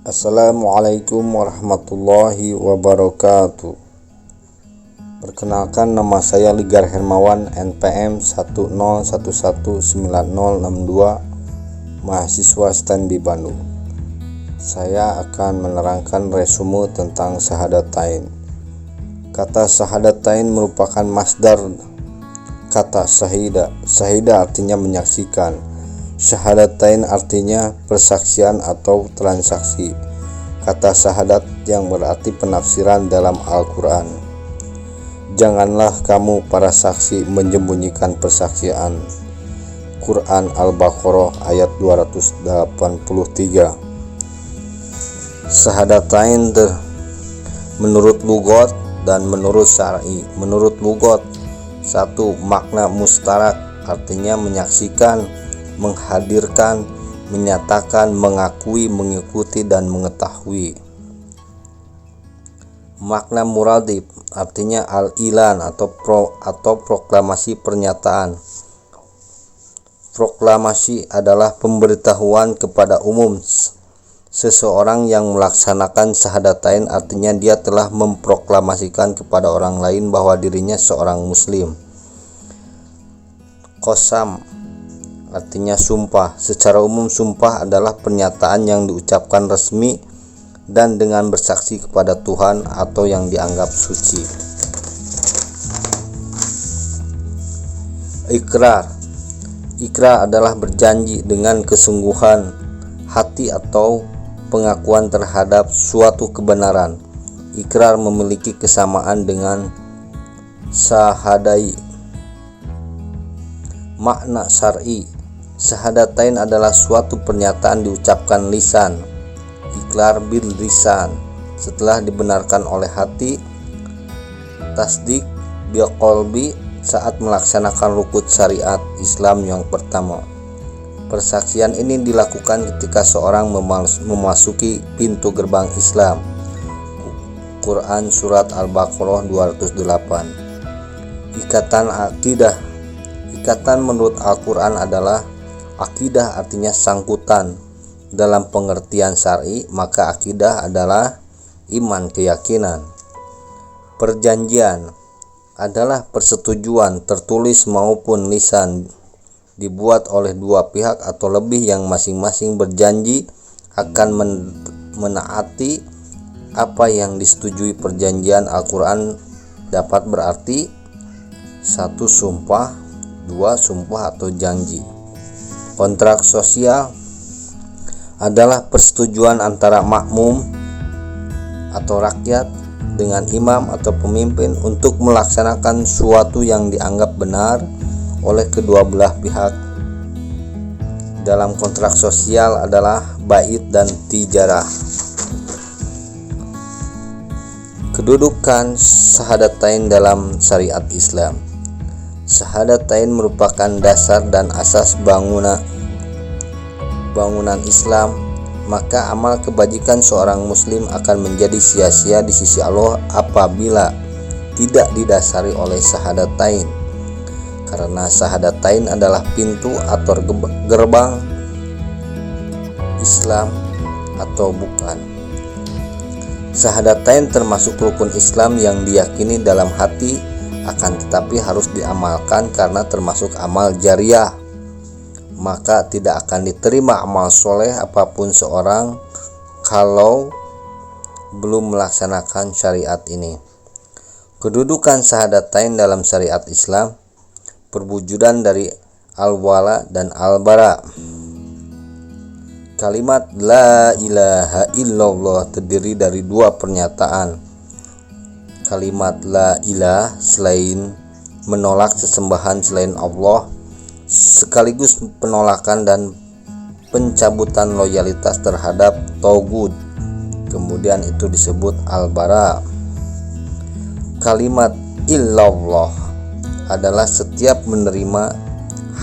Assalamualaikum warahmatullahi wabarakatuh. Perkenalkan, nama saya Ligar Hermawan, NPM 101190062, mahasiswa STANBI Bandung. Saya akan menerangkan resume tentang Syahadatain. Kata Syahadatain merupakan masdar kata syahida. Syahida artinya menyaksikan. Syahadatain artinya persaksian atau transaksi. Kata syahadat yang berarti penafsiran dalam Al-Quran. Janganlah kamu para saksi menyembunyikan persaksian. Quran Al-Baqarah ayat 283. Syahadatain menurut lugat dan menurut syar'i. Menurut lugat, 1. Makna mustarak, artinya menyaksikan, menghadirkan, menyatakan, mengakui, mengikuti, dan mengetahui. Makna muradif, artinya al-ilan atau proklamasi pernyataan. Proklamasi adalah pemberitahuan kepada umum. Seseorang yang melaksanakan syahadatain artinya dia telah memproklamasikan kepada orang lain bahwa dirinya seorang muslim. Qasam artinya sumpah. Secara umum sumpah adalah pernyataan yang diucapkan resmi dan dengan bersaksi kepada Tuhan atau yang dianggap suci. Ikrar. Ikrar adalah berjanji dengan kesungguhan hati atau pengakuan terhadap suatu kebenaran. Ikrar memiliki kesamaan dengan syahadai. Makna syar'i. Syahadatain adalah suatu pernyataan diucapkan lisan. Ikrar bil lisan setelah dibenarkan oleh hati. Tasdik bil qalbi saat melaksanakan rukun syariat Islam yang pertama. Persaksian ini dilakukan ketika seorang memasuki pintu gerbang Islam. Quran Surat Al-Baqarah 208. Ikatan akidah. Ikatan menurut Al-Quran adalah akidah, artinya sangkutan. Dalam pengertian syar'i, maka akidah adalah iman, keyakinan. Perjanjian adalah persetujuan tertulis maupun lisan dibuat oleh dua pihak atau lebih yang masing-masing berjanji akan menaati apa yang disetujui. Perjanjian Al-Quran dapat berarti 1. Sumpah, 2. Sumpah atau janji. Kontrak sosial adalah persetujuan antara makmum atau rakyat dengan imam atau pemimpin untuk melaksanakan suatu yang dianggap benar oleh kedua belah pihak. Dalam kontrak sosial adalah bait dan tijarah. Kedudukan syahadatain dalam syariat Islam. Syahadatain merupakan dasar dan asas bangunan Islam, maka amal kebajikan seorang muslim akan menjadi sia-sia di sisi Allah apabila tidak didasari oleh syahadatain. Karena syahadatain adalah pintu atau gerbang Islam atau bukan. Syahadatain termasuk rukun Islam yang diyakini dalam hati, akan tetapi harus diamalkan karena termasuk amal jariah. Maka tidak akan diterima amal soleh apapun seorang kalau belum melaksanakan syariat ini. Kedudukan syahadatain dalam syariat Islam. Perwujudan dari al-wala dan al-bara. Kalimat la ilaha illallah terdiri dari dua pernyataan. Kalimat la ilah selain menolak sesembahan selain Allah, sekaligus penolakan dan pencabutan loyalitas terhadap Tauhid. Kemudian itu disebut al-bara. Kalimat illallah adalah setiap menerima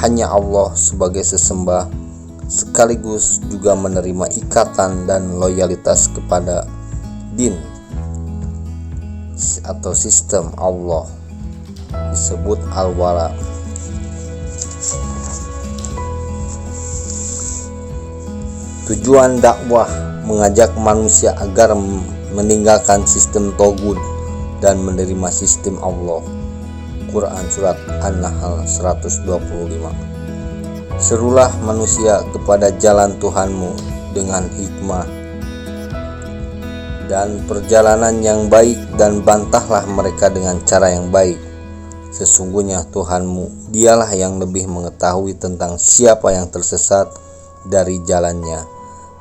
hanya Allah sebagai sesembah, sekaligus juga menerima ikatan dan loyalitas kepada din atau sistem Allah, disebut al-wala. Tujuan dakwah mengajak manusia agar meninggalkan sistem togut dan menerima sistem Allah. Quran Surat An-Nahl 125. Serulah manusia kepada jalan Tuhanmu dengan hikmah dan perjalanan yang baik, dan bantahlah mereka dengan cara yang baik. Sesungguhnya Tuhanmu, dialah yang lebih mengetahui tentang siapa yang tersesat dari jalannya,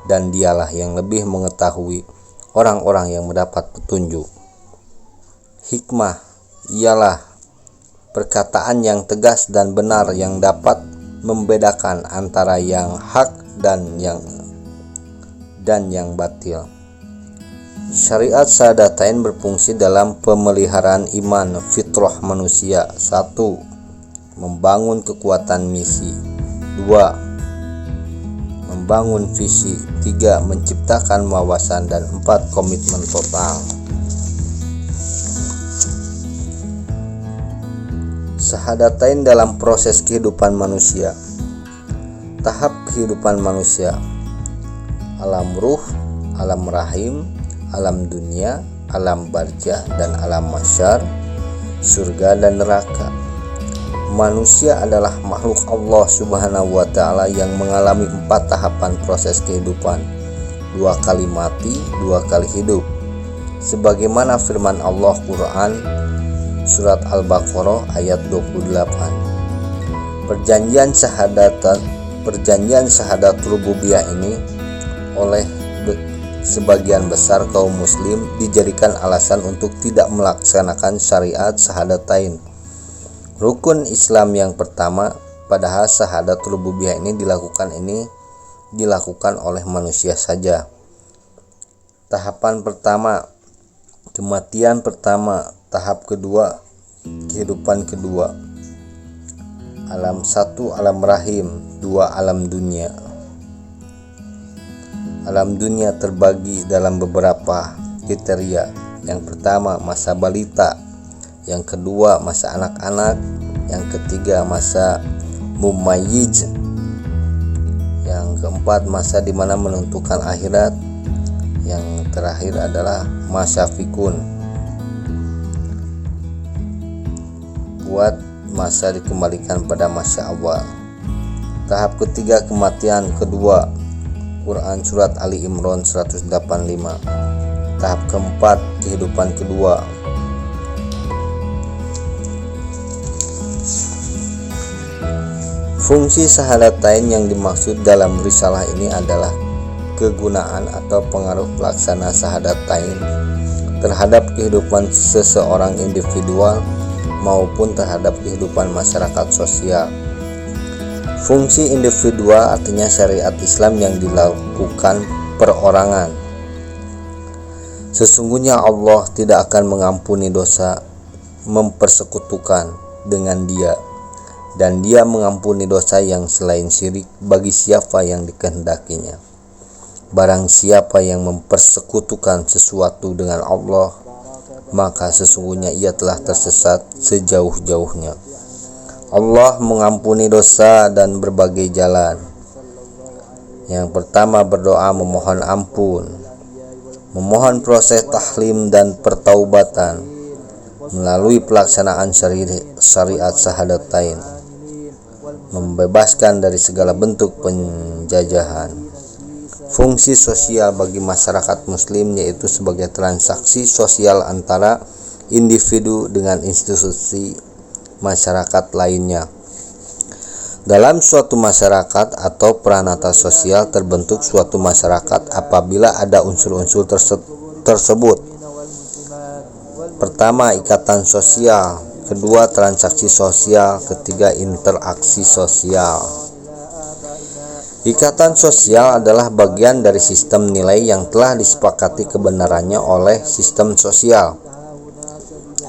dan dialah yang lebih mengetahui orang-orang yang mendapat petunjuk. Hikmah ialah perkataan yang tegas dan benar yang dapat membedakan antara yang hak dan yang batil. Syariat Syahadatain berfungsi dalam pemeliharaan iman fitrah manusia. 1. Membangun kekuatan misi. 2. Membangun visi. 3. Menciptakan wawasan. Dan 4. Komitmen total. Syahadatain dalam proses kehidupan manusia. Tahap kehidupan manusia: alam ruh, alam rahim, alam dunia, alam barzah, dan alam mahsyar, surga dan neraka. Manusia adalah makhluk Allah Subhanahu wa Ta'ala yang mengalami 4 tahapan proses kehidupan: 2 kali mati, 2 kali hidup, sebagaimana firman Allah Quran Surat Al-Baqarah ayat 28. Perjanjian syahadat rububiyah ini oleh sebagian besar kaum muslim dijadikan alasan untuk tidak melaksanakan syariat Syahadatain, rukun Islam yang pertama, padahal syahadat rububiyah ini dilakukan oleh manusia saja. Tahapan pertama, kematian pertama. Tahap kedua, kehidupan kedua. Alam 1 alam rahim, 2 alam dunia. Alam dunia terbagi dalam beberapa kriteria. Yang pertama, masa balita. Yang kedua, masa anak-anak. Yang ketiga, masa mumayyiz. Yang keempat, masa di mana menentukan akhirat. Yang terakhir adalah masa fikun, buat masa dikembalikan pada masa awal. Tahap ketiga, kematian kedua. Quran Surat Ali Imran 185. Tahap keempat, kehidupan kedua. Fungsi Syahadatain yang dimaksud dalam risalah ini adalah kegunaan atau pengaruh pelaksana Syahadatain terhadap kehidupan seseorang individual maupun terhadap kehidupan masyarakat sosial. Fungsi individual artinya syariat Islam yang dilakukan perorangan. Sesungguhnya Allah tidak akan mengampuni dosa mempersekutukan dengan Dia, dan Dia mengampuni dosa yang selain syirik bagi siapa yang dikehendakinya. Barang siapa yang mempersekutukan sesuatu dengan Allah, maka sesungguhnya ia telah tersesat sejauh-jauhnya. Allah mengampuni dosa dan berbagai jalan. Yang pertama, berdoa memohon ampun, memohon proses tahlim dan pertaubatan melalui pelaksanaan syariat Syahadatain, membebaskan dari segala bentuk penjajahan. Fungsi sosial bagi masyarakat muslim yaitu sebagai transaksi sosial antara individu dengan institusi masyarakat lainnya. Dalam suatu masyarakat atau peranata sosial terbentuk suatu masyarakat apabila ada unsur-unsur tersebut. Pertama, ikatan sosial. Kedua, transaksi sosial. Ketiga, interaksi sosial. Ikatan sosial adalah bagian dari sistem nilai yang telah disepakati kebenarannya oleh sistem sosial.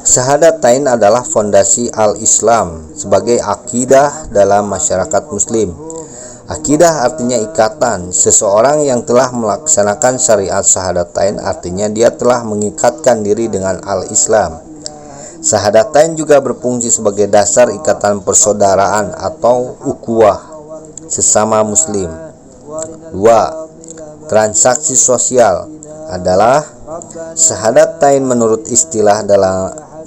Syahadatain adalah fondasi al-Islam sebagai akidah dalam masyarakat muslim. Akidah artinya ikatan. Seseorang yang telah melaksanakan syariat Syahadatain artinya dia telah mengikatkan diri dengan al-Islam. Syahadatain juga berfungsi sebagai dasar ikatan persaudaraan atau ukhuwah sesama muslim. 2. Transaksi sosial adalah syahadatain menurut istilah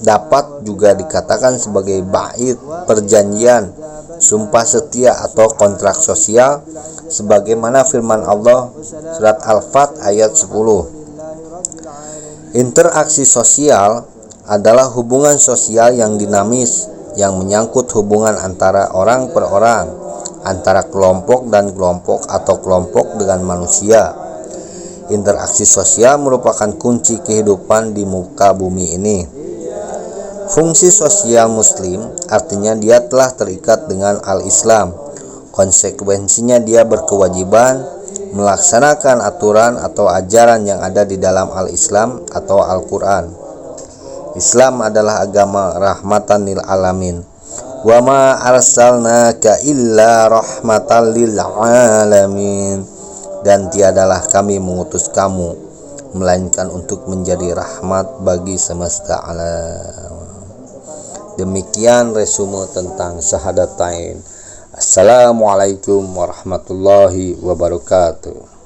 dapat juga dikatakan sebagai bait, perjanjian, sumpah setia atau kontrak sosial sebagaimana firman Allah surat Al-Fat ayat 10. Interaksi sosial adalah hubungan sosial yang dinamis yang menyangkut hubungan antara orang per orang, antara kelompok dan kelompok atau kelompok dengan manusia. Interaksi sosial merupakan kunci kehidupan di muka bumi ini. Fungsi sosial muslim artinya dia telah terikat dengan al-Islam. Konsekuensinya dia berkewajiban melaksanakan aturan atau ajaran yang ada di dalam al-Islam atau Al-Quran. Islam adalah agama rahmatan lil alamin. Wa ma arsalnaka illa rahmatan lil alamin. Dan tiadalah kami mengutus kamu melainkan untuk menjadi rahmat bagi semesta alam. Demikian resume tentang syahadatain. Assalamualaikum warahmatullahi wabarakatuh.